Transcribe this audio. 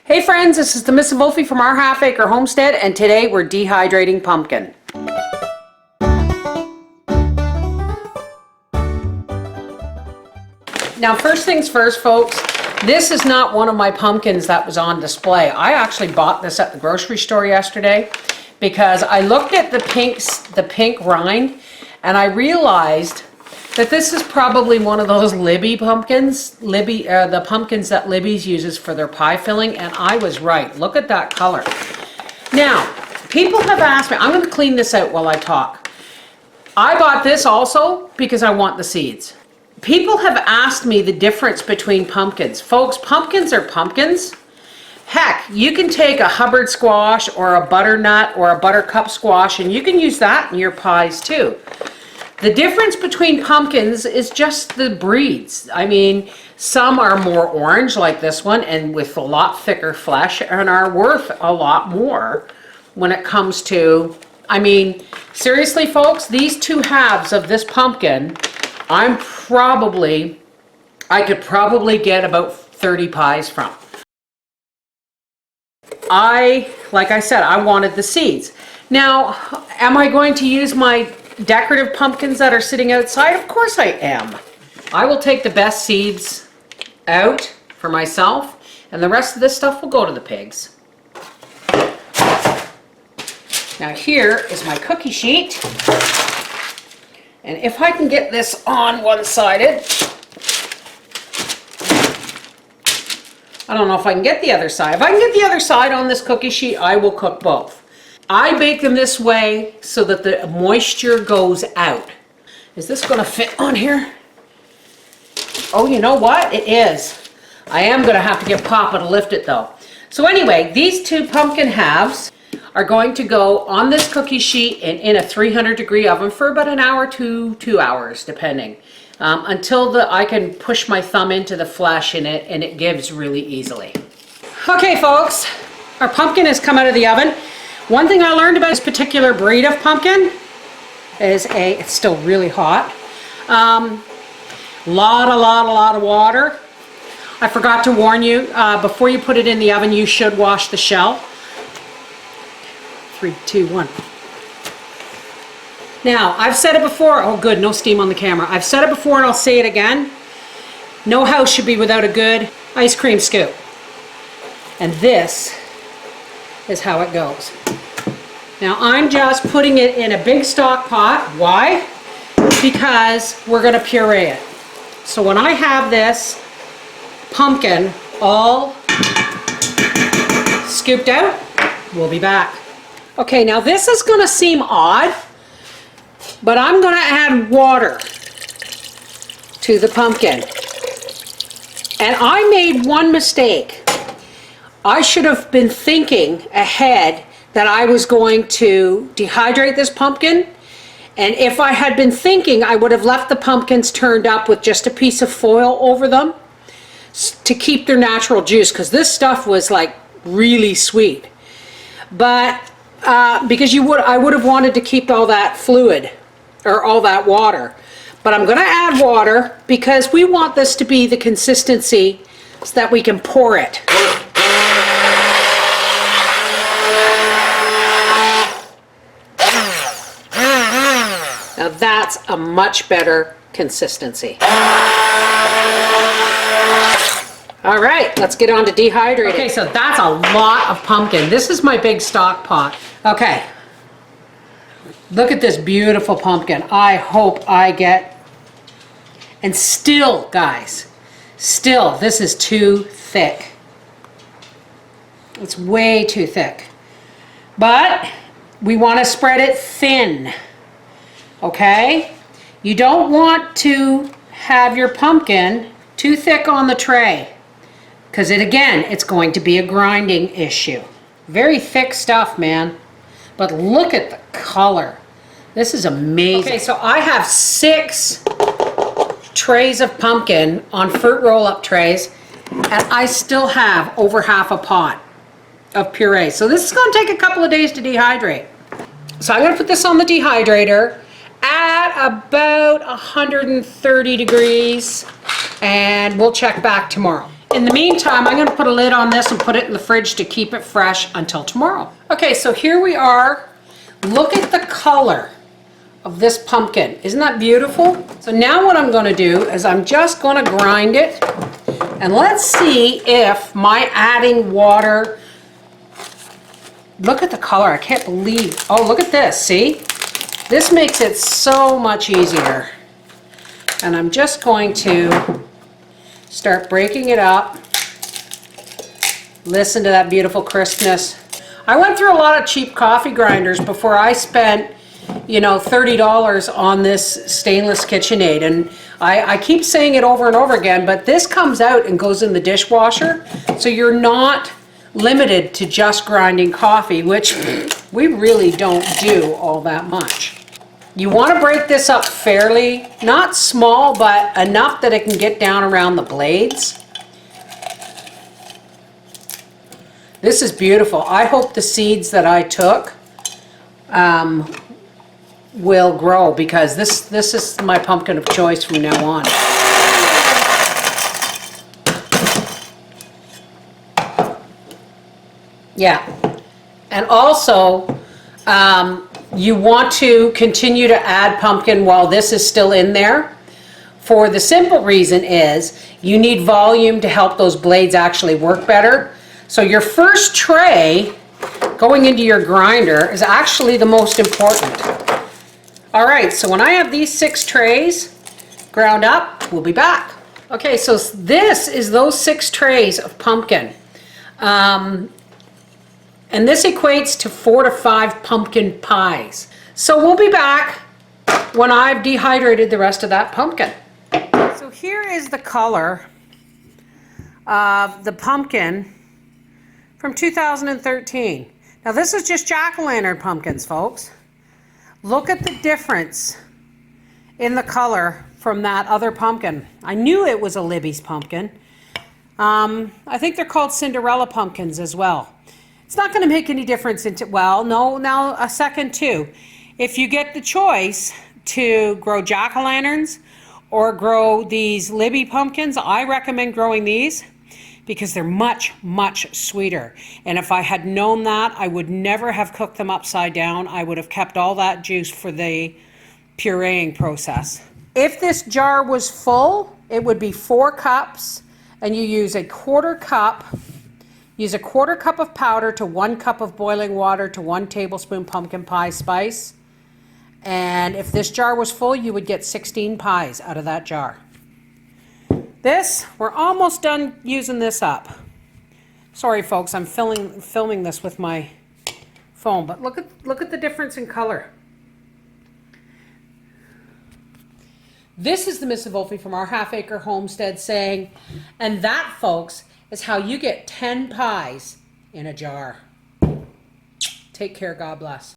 Hey friends, this is the Miss Wolfie from our Half Acre Homestead, and today we're dehydrating pumpkin. Now first things first, folks, this is not one of my pumpkins that was on display. I actually bought this at the grocery store yesterday because I looked at the pink rind, and I realized that this is probably one of those Libby pumpkins, the pumpkins that Libby's uses for their pie filling, and I was right. Look at that color. Now, people have asked me, I'm going to clean this out while I talk. I bought this also because I want the seeds. People have asked me the difference between pumpkins. Folks, pumpkins are pumpkins. Heck, you can take a Hubbard squash or a butternut or a buttercup squash, and you can use that in your pies too. The difference between pumpkins is just the breeds. I mean, some are more orange like this one and with a lot thicker flesh and are worth a lot more when it comes to, I mean, seriously folks, these two halves of this pumpkin, I could probably get about 30 pies from. Like I said, I wanted the seeds. Now, am I going to use my decorative pumpkins that are sitting outside? Of course I am. I will take the best seeds out for myself, and the rest of this stuff will go to the pigs. Now here is my cookie sheet, and if I can get this on one-sided, I don't know if I can get the other side. If I can get the other side on this cookie sheet, I will cook both. I bake them this way so that the moisture goes out. Is this going to fit on here? Oh, you know what? It is. I am going to have to get Papa to lift it though. So anyway, these two pumpkin halves are going to go on this cookie sheet and in a 300-degree oven for about an hour to 2 hours, depending, until I can push my thumb into the flesh in it and it gives really easily. Okay, folks, our pumpkin has come out of the oven. One thing I learned about this particular breed of pumpkin is it's still really hot. Lot of water. I forgot to warn you, before you put it in the oven, you should wash the shell. 3, 2, 1. Now, I've said it before. Oh good, no steam on the camera. I've said it before and I'll say it again. No house should be without a good ice cream scoop. And this is how it goes. Now I'm just putting it in a big stock pot. Why? Because we're going to puree it. So when I have this pumpkin all scooped out, we'll be back. Okay, now this is going to seem odd, but I'm going to add water to the pumpkin. And I made one mistake. I should have been thinking ahead that I was going to dehydrate this pumpkin, and if I had been thinking, I would have left the pumpkins turned up with just a piece of foil over them to keep their natural juice, because this stuff was like really sweet. But because I would have wanted to keep all that fluid or all that water. But I'm going to add water because we want this to be the consistency so that we can pour it. Now that's a much better consistency. All right, let's get on to dehydrating. Okay, so that's a lot of pumpkin. This is my big stock pot. Okay, look at this beautiful pumpkin. I hope I get, and still, guys, still, this is too thick. It's way too thick. But we want to spread it thin. Okay? You don't want to have your pumpkin too thick on the tray, because it's going to be a grinding issue. Very thick stuff, man. But look at the color. This is amazing. Okay, so I have 6 trays of pumpkin on fruit roll-up trays, and I still have over half a pot of puree. So this is going to take a couple of days to dehydrate. So I'm going to put this on the dehydrator at about 130 degrees, and we'll check back tomorrow. In the meantime, I'm going to put a lid on this and put it in the fridge to keep it fresh until tomorrow. Okay, so here we are. Look at the color of this pumpkin. Isn't that beautiful? So now what I'm going to do is I'm just going to grind it, and let's see if my adding water, look at the color. I can't believe, oh, look at this, see? This makes it so much easier. And I'm just going to start breaking it up. Listen to that beautiful crispness. I went through a lot of cheap coffee grinders before I spent, you know, $30 on this stainless KitchenAid. And I keep saying it over and over again, but this comes out and goes in the dishwasher. So you're not limited to just grinding coffee, which we really don't do all that much. You want to break this up fairly, not small, but enough that it can get down around the blades. This is beautiful. I hope the seeds that I took will grow, because this is my pumpkin of choice from now on. Yeah, and also you want to continue to add pumpkin while this is still in there. For the simple reason is you need volume to help those blades actually work better. So your first tray going into your grinder is actually the most important. All right, so when I have these 6 trays ground up, we'll be back. Okay, so this is those 6 trays of pumpkin. And this equates to 4 to 5 pumpkin pies. So we'll be back when I've dehydrated the rest of that pumpkin. So here is the color of the pumpkin from 2013. Now this is just jack-o'-lantern pumpkins, folks. Look at the difference in the color from that other pumpkin. I knew it was a Libby's pumpkin. I think they're called Cinderella pumpkins as well. It's not going to make any difference into, well, no, now a second too. If you get the choice to grow jack-o'-lanterns or grow these Libby pumpkins, I recommend growing these because they're much, much sweeter. And if I had known that, I would never have cooked them upside down. I would have kept all that juice for the pureeing process. If this jar was full, it would be 4 cups, and you use a quarter cup. Use a quarter cup of powder to 1 cup of boiling water to 1 tablespoon pumpkin pie spice. And if this jar was full, you would get 16 pies out of that jar. This, we're almost done using this up. Sorry folks, I'm filming this with my phone, but look at the difference in color. This is the Miss Wolfie from our half-acre homestead saying, and that, folks, is how you get 10 pies in a jar. Take care, God bless.